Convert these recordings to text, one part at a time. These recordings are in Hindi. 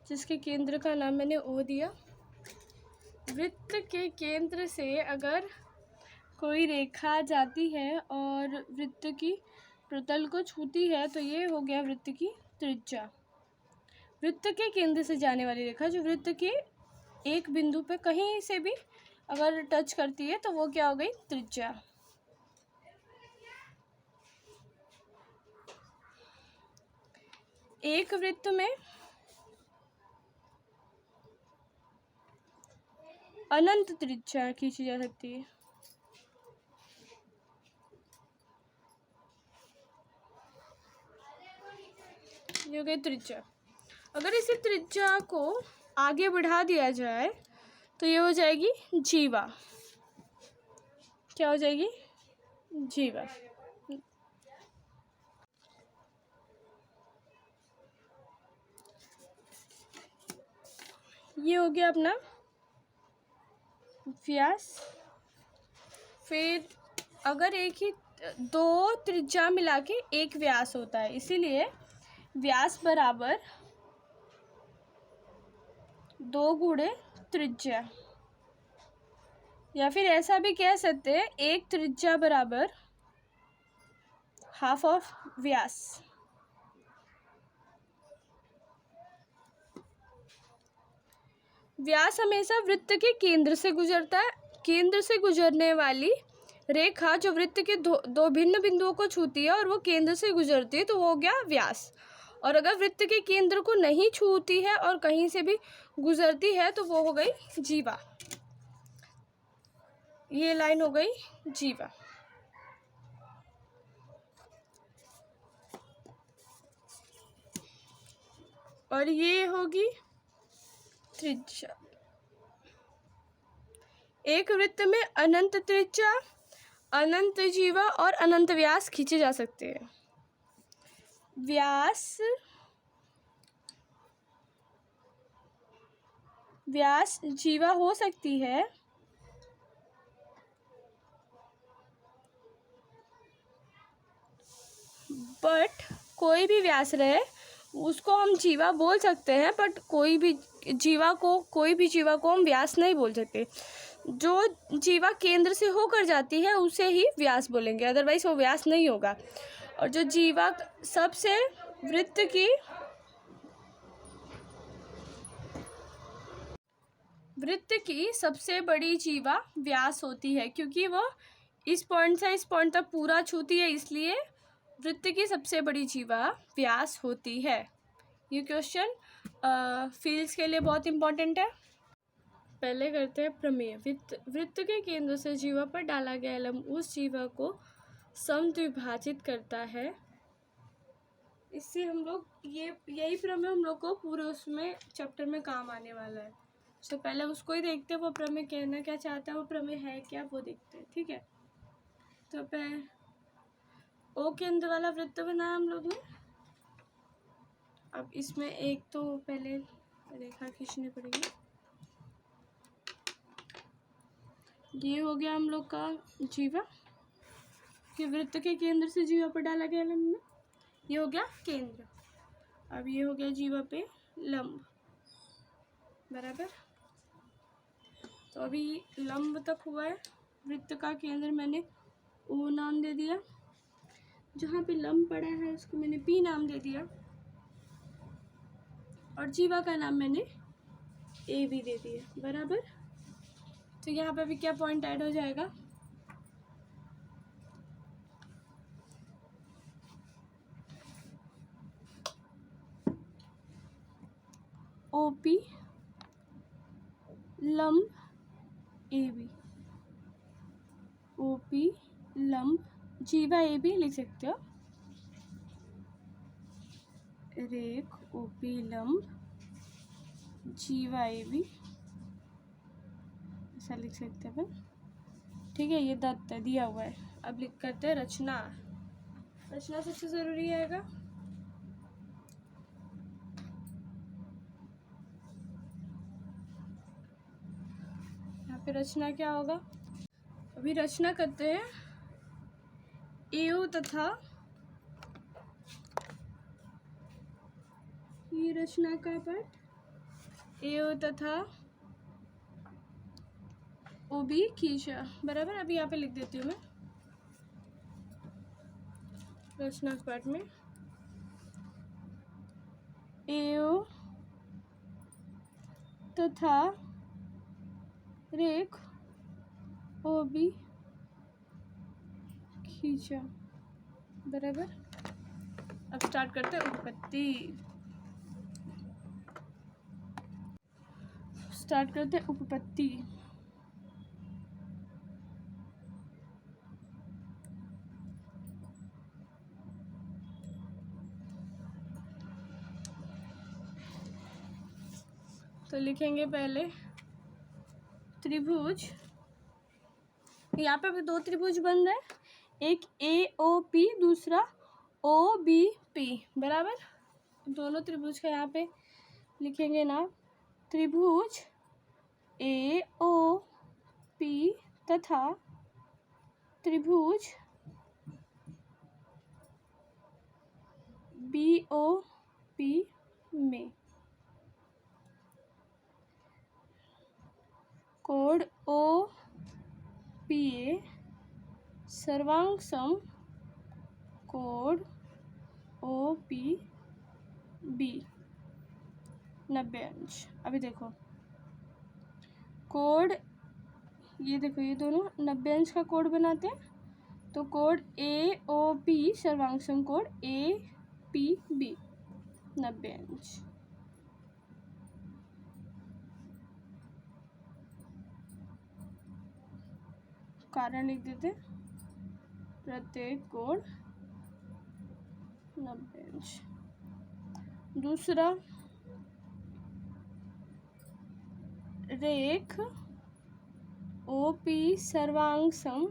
जिसके केंद्र का नाम मैंने ओ दिया। वृत्त के केंद्र से अगर कोई रेखा जाती है और वृत्त की प्रतल को छूती है तो ये हो गया वृत्त की त्रिज्या। वृत्त के केंद्र से जाने वाली रेखा जो वृत्त के एक बिंदु पे कहीं से भी अगर टच करती है तो वो क्या हो गई, त्रिज्या। एक वृत्त में अनंत त्रिज्या खींची जा सकती है। ये हो गई त्रिज्या। अगर इसी त्रिज्या को आगे बढ़ा दिया जाए तो ये हो जाएगी जीवा। क्या हो जाएगी, जीवा। ये हो गया अपना व्यास। फिर अगर एक ही दो त्रिज्या मिला के एक व्यास होता है, इसीलिए व्यास बराबर 2 गुणे त्रिज्या, या फिर ऐसा भी कह सकते हैं एक त्रिज्या बराबर हाफ ऑफ व्यास। व्यास हमेशा वृत्त के केंद्र से गुजरता है। केंद्र से गुजरने वाली रेखा जो वृत्त के दो भिन्न बिंदुओं को छूती है और वो केंद्र से गुजरती है तो वो हो गया व्यास। और अगर वृत्त के केंद्र को नहीं छूती है और कहीं से भी गुजरती है तो वो हो गई जीवा। ये लाइन हो गई जीवा। और ये होगी त्रिज्या। एक वृत्त में अनंत त्रिज्या, अनंत जीवा और अनंत व्यास खींचे जा सकते हैं। व्यास जीवा हो सकती है बट कोई भी व्यास रहे उसको हम जीवा बोल सकते हैं, बट कोई भी जीवा को हम व्यास नहीं बोल सकते। जो जीवा केंद्र से होकर जाती है उसे ही व्यास बोलेंगे, अदरवाइज वो व्यास नहीं होगा। और जो जीवा सबसे वृत्त की सबसे बड़ी जीवा व्यास होती है, क्योंकि वो इस पॉइंट से इस पॉइंट तक पूरा छूती है, इसलिए वृत्त की सबसे बड़ी जीवा व्यास होती है। ये क्वेश्चन फील्ड्स के लिए बहुत इंपॉर्टेंट है। पहले करते हैं प्रमेय। वृत्त के केंद्र से जीवा पर डाला गया लंब उस जीवा को समद्विभाजित करता है। इससे हम लोग यही प्रमेय हम लोग को पूरे उसमें चैप्टर में काम आने वाला है। तो पहले उसको ही देखते हैं, वो प्रमेय कहना क्या चाहता है, वो प्रमेय है क्या, वो देखते हैं। ठीक है, तो पहले ओ केंद्र वाला वृत्त बनाया हम लोग ने। अब इसमें एक तो पहले रेखा खींचनी पड़ेगी। ये हो गया हम लोग का जीवा कि वृत्त के केंद्र से जीवा पर डाला गया लंब में, ये हो गया केंद्र। अब ये हो गया जीवा पे लंब, बराबर। तो अभी लंब तक हुआ है। वृत्त का केंद्र मैंने ओ नाम दे दिया, जहाँ पे लंब पड़ा है उसको मैंने पी नाम दे दिया, और जीवा का नाम मैंने ए भी दे दिया, बराबर। तो यहाँ पे अभी क्या पॉइंट ऐड हो जाएगा, ओपी लंब ए बी, ओपी लंब जीवा ए बी लिख सकते हो। रेख ओपी लंब जीवा ए बी ऐसा लिख सकते हैं। ठीक है, ये दत्त दिया हुआ है। अब लिख करते हैं रचना। रचना सबसे ज़रूरी आएगा। यहाँ पे रचना क्या होगा, अभी रचना करते हैं। एओ तथा ये रचना का पार्ट ए तथा ओ बी खींचा, बराबर। अभी यहाँ पे लिख देती हूँ मैं रचना के पाठ में, ए तथा रेख ओ बी खींचा, बराबर। अब स्टार्ट करते हैं उपपत्ति। स्टार्ट करते हैं उपपत्ति। तो लिखेंगे पहले त्रिभुज, यहाँ पे भी दो त्रिभुज बन रहे हैं, एक ए ओ पी, दूसरा ओ बी पी, बराबर। दोनों त्रिभुज का यहाँ पे लिखेंगे नाम, त्रिभुज ए ओ पी तथा त्रिभुज बी ओ पी में कोण ओ पी ए सर्वांग सम कोण ओ पी बी 90 अंश। अभी देखो कोण, ये देखो ये दोनों 90 अंश का कोण बनाते हैं, तो कोण ए ओ पी सर्वांग सम कोण ए पी बी 90 अंश। कारण लिख देते, प्रत्येक कोण 90 अंश। दूसरा रेख ओ पी सर्वांग सम,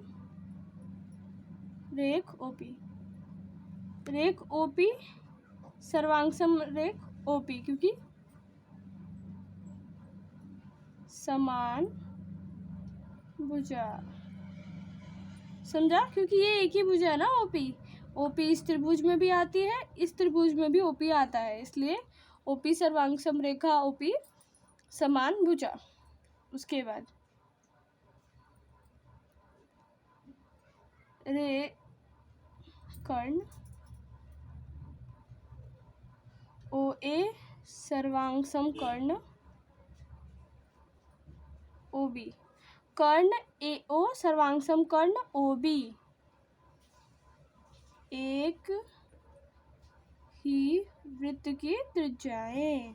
रेख ओ पी सर्वांग सम रेख ओ पी, क्योंकि समान भुजा, समझा? क्योंकि ये एक ही भुजा है ना ओपी इस त्रिभुज में भी आती है, इस त्रिभुज में भी ओपी आता है, इसलिए ओपी सर्वांग सम रेखा ओपी समान भुजा। उसके बाद रे कर्ण ओ ए सर्वांग सम कर्ण ओ बी, कर्ण ए ओ सर्वांग सम कर्ण ओ बी, एक ही वृत्त की त्रिज्याएं।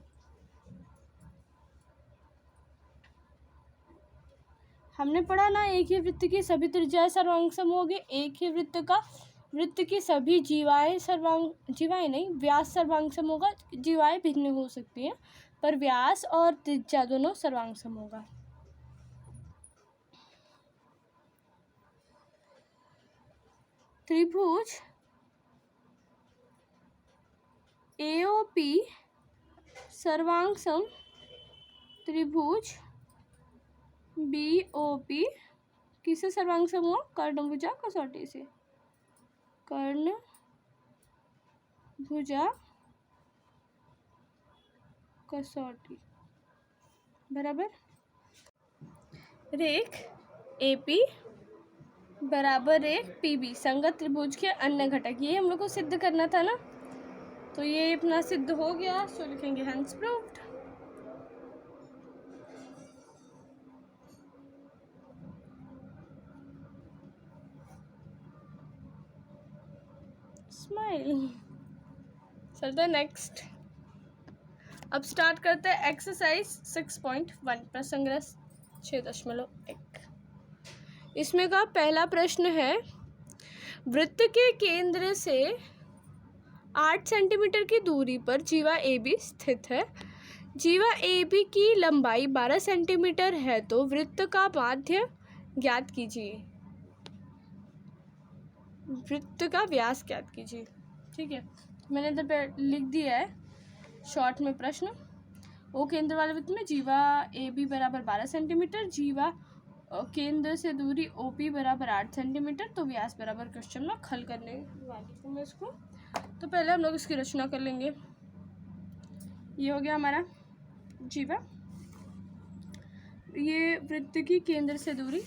हमने पढ़ा ना, एक ही वृत्त की सभी त्रिज्याएं सर्वांग सम होगी। एक ही वृत्त की सभी जीवाएं नहीं, व्यास सर्वांग सम होगा। जीवाएं भिन्न हो सकती हैं, पर व्यास और त्रिज्या दोनों सर्वांग सम होगा। त्रिभुज एओपी सर्वांग सम त्रिभुज बीओपी किससे सर्वांग सम हुआ? कर्ण भुजा कसौटी से। कर्ण भुजा कसौटी, बराबर। रेख एपी बराबर रेख पीबी संगत त्रिभुज के अन्य घटक, ये हम लोग को सिद्ध करना था ना, तो ये अपना सिद्ध हो गया। सो लिखेंगे हेंस प्रूव्ड। स्माइल। चलते हैं नेक्स्ट। अब स्टार्ट करते हैं एक्सरसाइज 6.1 प्रसंग 6.1। इसमें का पहला प्रश्न है, वृत्त के केंद्र से 8 सेंटीमीटर की दूरी पर जीवा ए बी स्थित है। जीवा ए बी की लंबाई 12 सेंटीमीटर है, तो वृत्त का माध्य ज्ञात कीजिए। वृत्त का व्यास ज्ञात कीजिए। ठीक है, मैंने तो लिख दिया है शॉर्ट में प्रश्न। ओ केंद्र वाले वृत्त में जीवा ए बी बराबर 12 सेंटीमीटर, जीवा केंद्र से दूरी ओ पी बराबर 8 सेंटीमीटर, तो व्यास बराबर क्वेश्चन में हल करने वाली हूँ मैं इसको। तो पहले हम लोग इसकी रचना कर लेंगे। ये हो गया हमारा जीवा। ये वृत्त की केंद्र से दूरी,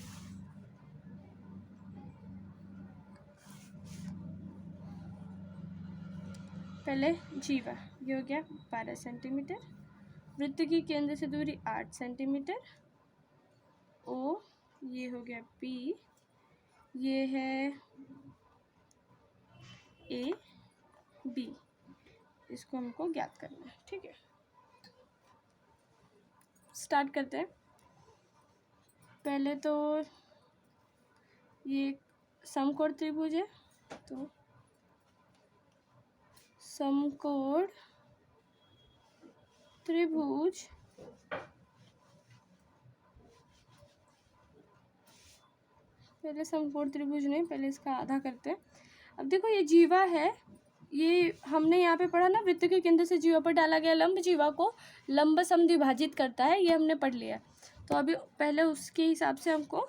पहले जीवा ये हो गया 12 सेंटीमीटर, वृत्त की केंद्र से दूरी 8 सेंटीमीटर, ओ ये हो गया पी, ये है ए बी, इसको हमको ज्ञात करना है। ठीक है, स्टार्ट करते हैं। पहले तो ये समकोण त्रिभुज है, तो समकोण त्रिभुज पहले समकोण त्रिभुज नहीं, पहले इसका आधा करते हैं। अब देखो ये जीवा है, ये हमने यहाँ पे पढ़ा ना, वृत्त के केंद्र से जीवा पर डाला गया लंब जीवा को लंब समद्विभाजित करता है, ये हमने पढ़ लिया। तो अभी पहले उसके हिसाब से हमको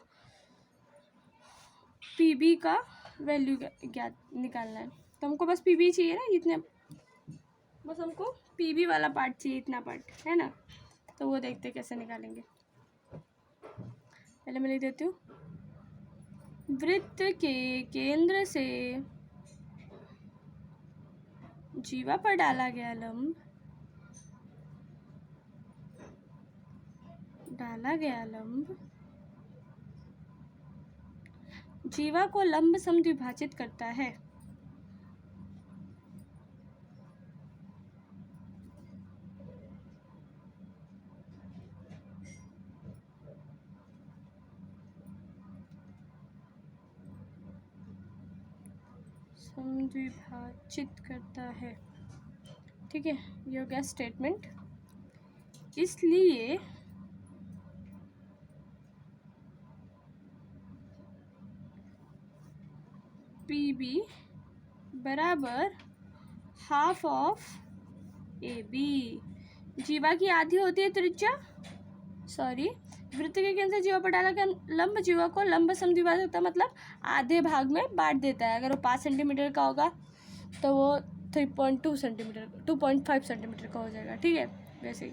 पीबी का वैल्यू ज्ञात निकालना है। तो हमको बस पीबी चाहिए ना, इतने बस हमको पीबी वाला पार्ट चाहिए, इतना पार्ट है ना। तो वो देखते कैसे निकालेंगे। पहले मैं लिख देती हूँ, वृत्त के केंद्र से जीवा पर डाला गया लंब, जीवा को लंब समद्विभाजित करता है। समद्विभाजित करता है। ठीक है, ये हो गया स्टेटमेंट। इसलिए PB बराबर हाफ ऑफ AB। जीवा की आधी होती है त्रिज्या, वृत्त के केंद्र से जीवा पर डाला गया लंब जीवा को लंब समद्विभाजित होता है, मतलब आधे भाग में बांट देता है। अगर वो 5 सेंटीमीटर का होगा तो वो 3.2 सेंटीमीटर 2.5 सेंटीमीटर का हो जाएगा। ठीक है, वैसे ही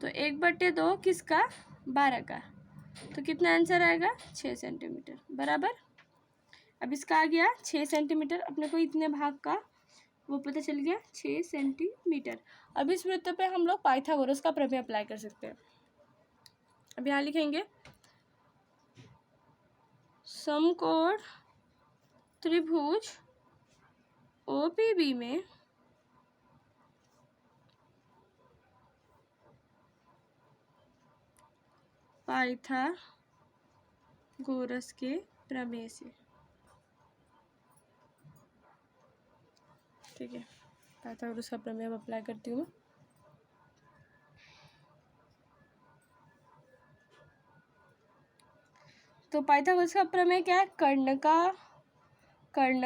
तो 1/2 किसका, 12 का, तो कितना आंसर आएगा 6 सेंटीमीटर बराबर। अब इसका आ गया 6 सेंटीमीटर, अपने को इतने भाग का वो पता चल गया 6 सेंटीमीटर। अब इस वृत्त पे हम लोग पाइथागोरस का प्रमेय अप्लाई कर सकते हैं। अब यहाँ लिखेंगे, समकोण त्रिभुज OPB में पाइथागोरस के प्रमेय से। ठीक है, पाइथागोरस का प्रमेय अब अप्लाई करती हूँ। तो पाइथागोरस का प्रमेय क्या है, कर्ण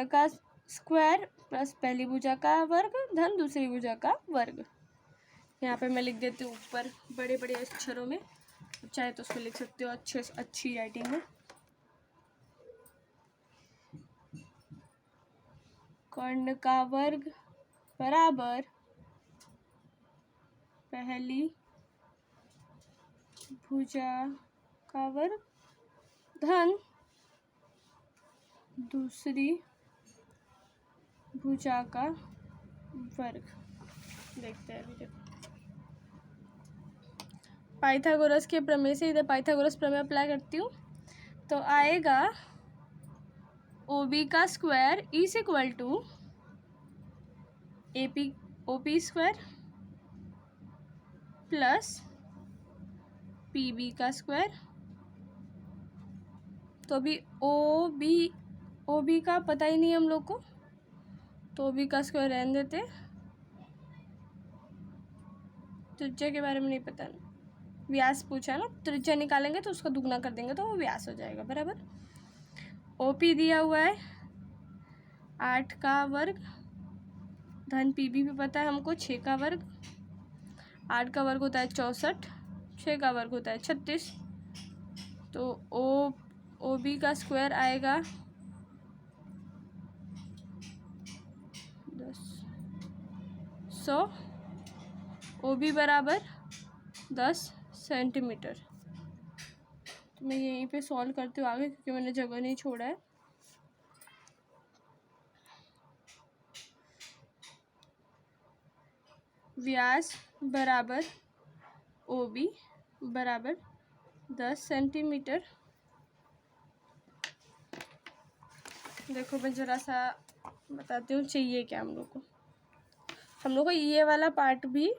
का स्क्वायर प्लस पहली भुजा का वर्ग धन दूसरी भुजा का वर्ग। यहाँ पे मैं लिख देती हूँ ऊपर बड़े बड़े अक्षरों में, चाहे तो उसको लिख सकते हो अच्छी राइटिंग में। कर्ण का वर्ग बराबर पहली भुजा का वर्ग धन दूसरी भुजा का वर्ग। देखते हैं अभी, देखो पाइथागोरस के प्रमेय से इधर पाइथागोरस प्रमेय अप्लाई करती हूँ, तो आएगा OB का square is equal to OP square plus PB का स्क्वायर। तो अभी OB का पता ही नहीं हम लोग को, तो OB का स्क्वायर रहने देते। त्रिज्या के बारे में नहीं पता, व्यास पूछा ना, त्रिज्या निकालेंगे तो उसका दुगना कर देंगे तो वो व्यास हो जाएगा बराबर। OP दिया हुआ है 8 का वर्ग धन PB भी पता है हमको 6 का वर्ग। 8 का वर्ग होता है 64, 6 का वर्ग होता है 36, तो OB का स्क्वायर आएगा 100। OB बराबर 10 सेंटीमीटर। तो मैं यहीं पे सॉल्व करती हूँ आगे, क्योंकि मैंने जगह नहीं छोड़ा है। व्यास बराबर OB बराबर 10 सेंटीमीटर। देखो मैं ज़रा सा बताती हूँ चाहिए क्या हम लोग को। हम लोग को ये वाला पार्ट भी,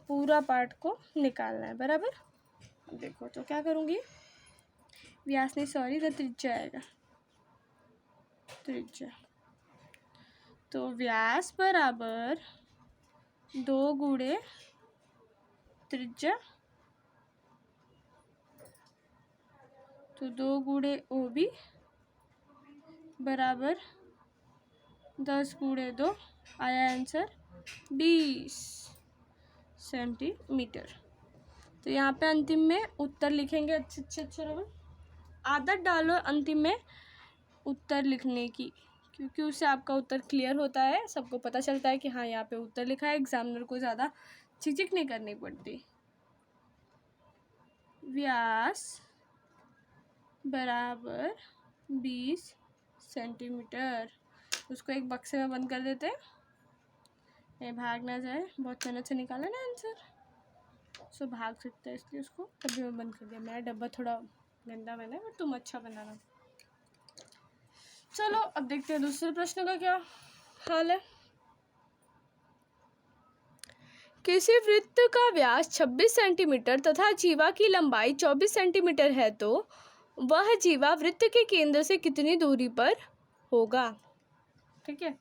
पूरा पार्ट को निकालना है, बराबर। देखो तो क्या करूँगी, व्यास नहीं सॉरी, इधर त्रिज्या आएगा, त्रिज्या। तो व्यास बराबर 2 गुणे त्रिज्या, तो 2 गुणे OB बराबर 10 गुणे 2, आया आंसर 20 सेंटीमीटर। तो यहाँ पे अंतिम में उत्तर लिखेंगे अच्छे अच्छे अक्षरों में। आदत डालो अंतिम में उत्तर लिखने की, क्योंकि उससे आपका उत्तर क्लियर होता है, सबको पता चलता है कि हाँ यहाँ पे उत्तर लिखा है, एग्जामिनर को ज़्यादा झिझक नहीं करनी पड़ती। व्यास बराबर 20 सेंटीमीटर। उसको एक बक्से में बंद कर देते हैं, ये भाग ना जाए। बहुत मेहनत से निकाला ना आंसर, सो भाग सकता है, इसलिए उसको तभी मैं बंद कर दिया। मेरा डब्बा थोड़ा गंदा बना है, बट तुम अच्छा बनाना। चलो अब देखते हैं दूसरे प्रश्न का क्या हाल है। किसी वृत्त का व्यास 26 सेंटीमीटर तथा जीवा की लंबाई 24 सेंटीमीटर है, तो वह जीवा वृत्त के केंद्र से कितनी दूरी पर होगा। ठीक है,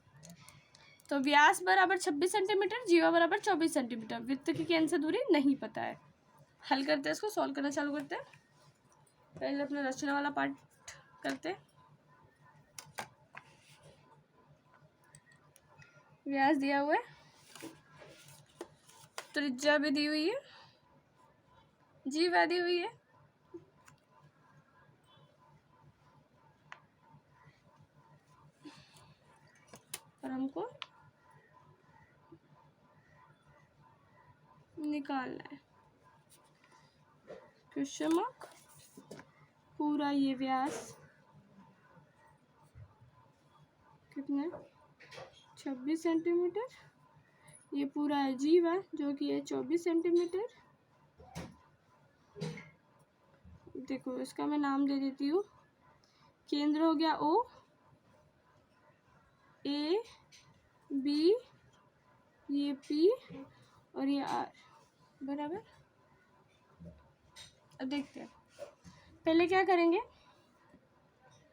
तो व्यास बराबर 26 सेंटीमीटर, जीवा बराबर 24 सेंटीमीटर, वृत्त के केंद्र से दूरी नहीं पता है। हल करते हैं, इसको सॉल्व करना चालू करते हैं। पहले अपना रचना वाला पार्ट करते हैं। व्यास दिया हुआ है, त्रिज्या भी दी हुई है, जीवा दी हुई है, और हमको निकालना है क्वेश्चन मार्क। पूरा ये व्यास कितने 26 सेंटीमीटर, ये पूरा है जीवा जो कि है 24 सेंटीमीटर। देखो इसका मैं नाम दे देती हूँ, केंद्र हो गया O, A B, ये P और ये R, बराबर। अब देखते हैं, पहले क्या करेंगे,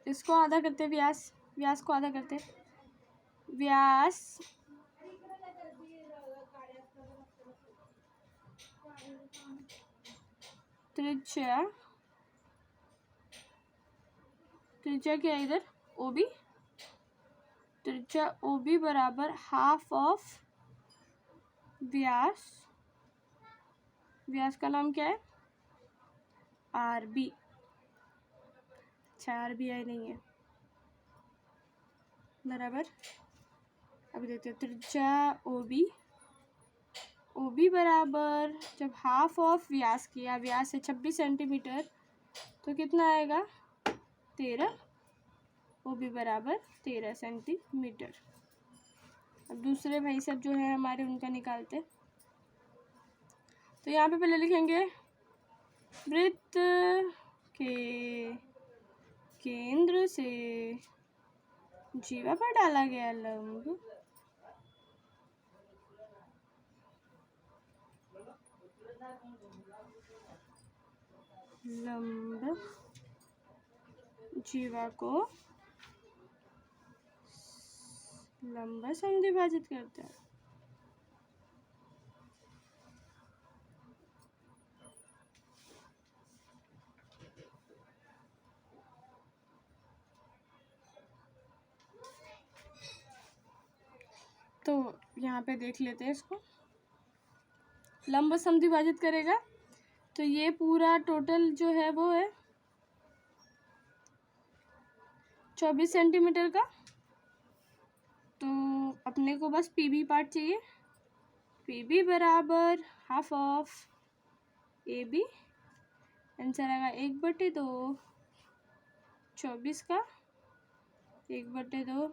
इसको आधा करते, व्यास को आधा करते। व्यास त्रिज्या, त्रिज्या क्या है इधर OB, त्रिज्या OB बराबर हाफ ऑफ व्यास, व्यास का नाम क्या है RB। अच्छा RBI नहीं है, बराबर। अब देखते हैं त्रिज्या OB बराबर, जब हाफ ऑफ व्यास किया, व्यास है 26 सेंटीमीटर, तो कितना आएगा 13, OB बराबर 13 सेंटीमीटर। अब दूसरे भाई सब जो है हमारे उनका निकालते। तो यहाँ पे पहले लिखेंगे वृत्त के केंद्र से जीवा पर डाला गया लंब जीवा को लंबा समद्विभाजित करता है। तो यहाँ पे देख लेते हैं इसको, लंब समद्विभाजित करेगा तो ये पूरा टोटल जो है वो है 24 सेंटीमीटर का। तो अपने को बस PB पार्ट चाहिए, PB बराबर हाफ ऑफ AB आंसर आएगा 1/2, 24 का 1/2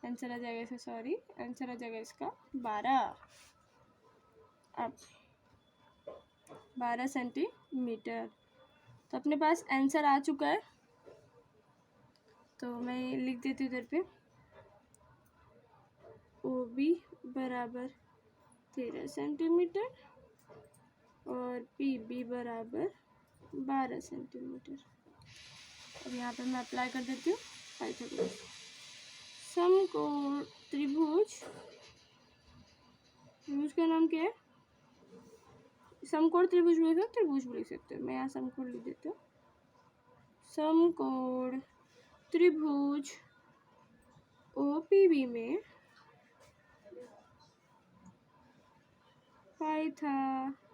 आंसर आ जाएगा इसका, सॉरी आंसर आ जाएगा इसका 12। अब 12 सेंटीमीटर। तो अपने पास आंसर आ चुका है, तो मैं लिख देती हूँ इधर पे OB बराबर 13 सेंटीमीटर और PB बराबर 12 सेंटीमीटर। अब यहाँ पे मैं अप्लाई कर देती हूँ पाइथागोरस। समकोण त्रिभुज, त्रिभुज का नाम क्या है? समकोण त्रिभुज भी लिख त्रिभुज भी लिख सकते हो, मैं यहाँ समकोण लिख देती हूँ। समकोण त्रिभुज OPB में पाइथागोरस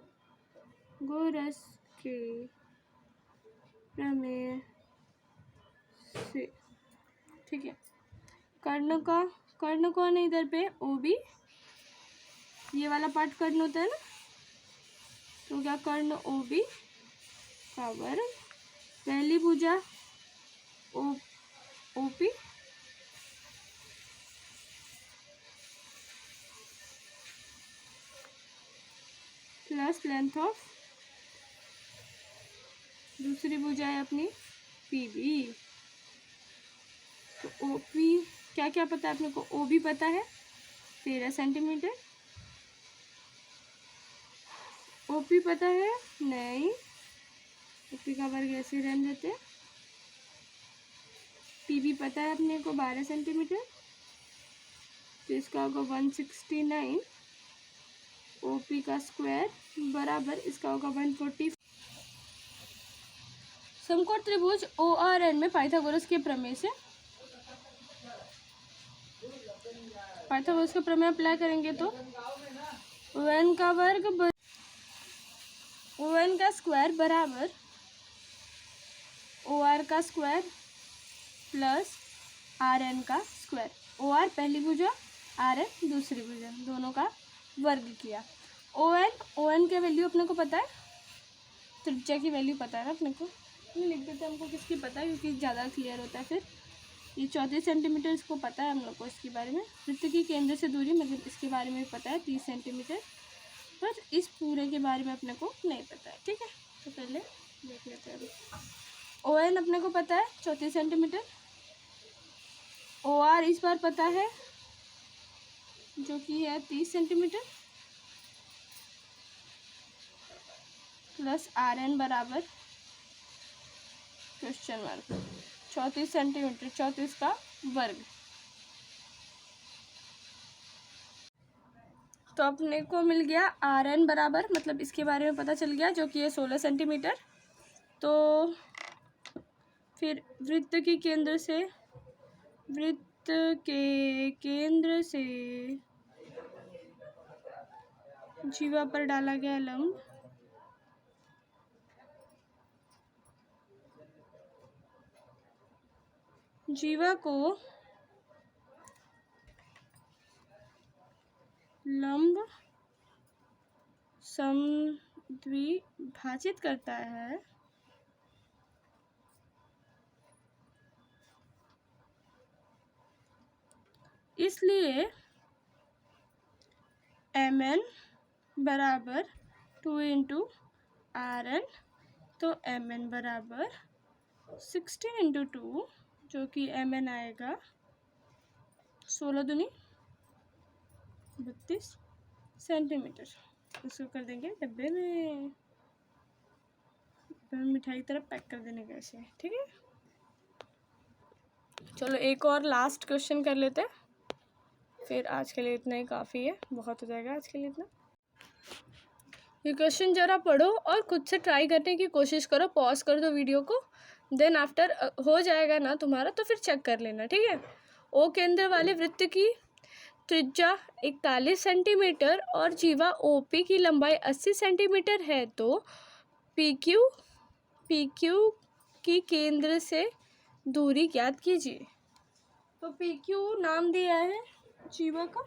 के प्रमेय से, ठीक है। कर्ण कौन है इधर पे? OB, ये वाला पार्ट कर्ण होता है ना, तो क्या कर्ण OB का वर्ग, पहली भुजा OP प्लस लेंथ ऑफ दूसरी भुजा है अपनी PB। तो OP क्या क्या पता है अपने को? OB पता है 13 सेंटीमीटर, OP पता है नहीं, OP का वर्ग ऐसे रहने देते हैं। PB पता है अपने को 12 सेंटीमीटर, तो इसका होगा 169। OP का स्क्वायर बराबर इसका होगा 140। समकोण त्रिभुज ORN में पाइथागोरस के प्रमेय से, पाइथागोरस का प्रमेय अप्लाई करेंगे तो ON का वर्ग ON का स्क्वायर बराबर OR का स्क्वायर प्लस RN का स्क्वायर। OR पहली भुजा, RN दूसरी भुजा, दोनों का वर्ग किया। ON के वैल्यू अपने को पता है, त्रिज्या की वैल्यू पता है ना अपने को, लिख देते हैं। हमको किसकी पता है क्योंकि ज़्यादा क्लियर होता है फिर। ये 34 सेंटीमीटर इसको पता है हम लोग को इसके बारे में। वृत्त की केंद्र से दूरी मतलब इसके बारे में भी पता है 30 सेंटीमीटर, पर इस पूरे के बारे में अपने को नहीं पता है, ठीक है। तो पहले देख लेते हैं। ON अपने को पता है 34 सेंटीमीटर, OR इस बार पता है जो कि है 30 सेंटीमीटर, प्लस RN बराबर क्वेश्चन मार्क 34 सेंटीमीटर, 34 का वर्ग। तो अपने को मिल गया RN बराबर, मतलब इसके बारे में पता चल गया, जो कि है 16 सेंटीमीटर। तो फिर वृत्त के केंद्र से जीवा पर डाला गया लंब जीवा को लंब समद्विभाजित करता है, इसलिए MN बराबर 2 × RN, तो MN बराबर 16 × 2, जो कि MN आएगा 16 दूनी 32 सेंटीमीटर। इसको कर देंगे डब्बे में, मिठाई की तरफ पैक कर देने का ऐसे, ठीक है। चलो एक और लास्ट क्वेश्चन कर लेते हैं, फिर आज के लिए इतना ही काफ़ी है, बहुत हो जाएगा आज के लिए इतना। ये क्वेश्चन ज़रा पढ़ो और खुद से ट्राई करने की कोशिश करो, पॉज कर दो वीडियो को, देन आफ्टर हो जाएगा ना तुम्हारा तो फिर चेक कर लेना, ठीक है। O केंद्र वाले वृत्त की त्रिज्या 41 सेंटीमीटर और जीवा OP की लंबाई 80 सेंटीमीटर है, तो PQ की केंद्र से दूरी ज्ञात कीजिए। तो PQ नाम दिया है जीवा का,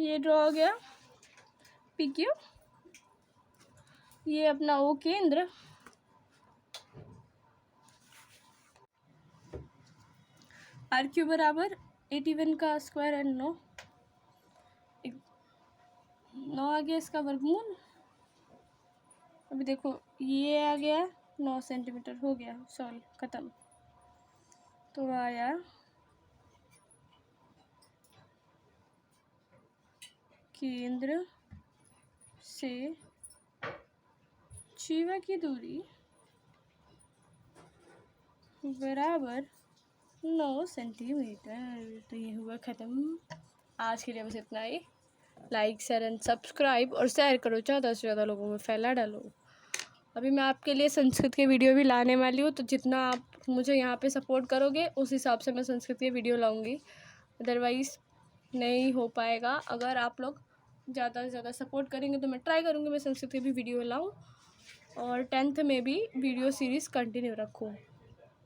ये ड्रॉ हो गया PQ, ये अपना O केंद्र, RQ बराबर 81 का स्क्वायर एंड 9 आ गया इसका वर्गमूल। अभी देखो ये आ गया 9 सेंटीमीटर, हो गया सॉल्व, ख़त्म। तो आया केंद्र से जीवा की दूरी बराबर 9 सेंटीमीटर। तो ये हुआ ख़त्म। आज के लिए बस इतना ही। लाइक शेयर एंड सब्सक्राइब और शेयर करो, ज़्यादा से ज़्यादा लोगों में फैला डालो। अभी मैं आपके लिए संस्कृत के वीडियो भी लाने वाली हूँ, तो जितना आप मुझे यहाँ पे सपोर्ट करोगे उस हिसाब से मैं संस्कृत के वीडियो लाऊंगी, अदरवाइज़ नहीं हो पाएगा। अगर आप लोग ज़्यादा से ज़्यादा सपोर्ट करेंगे तो मैं ट्राई करूँगी मैं संस्कृत के भी वीडियो लाऊँ और 10th में भी वीडियो सीरीज़ कंटिन्यू रखूँ।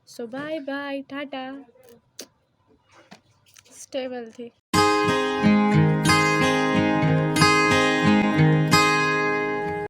So bye bye, tata, stay wealthy.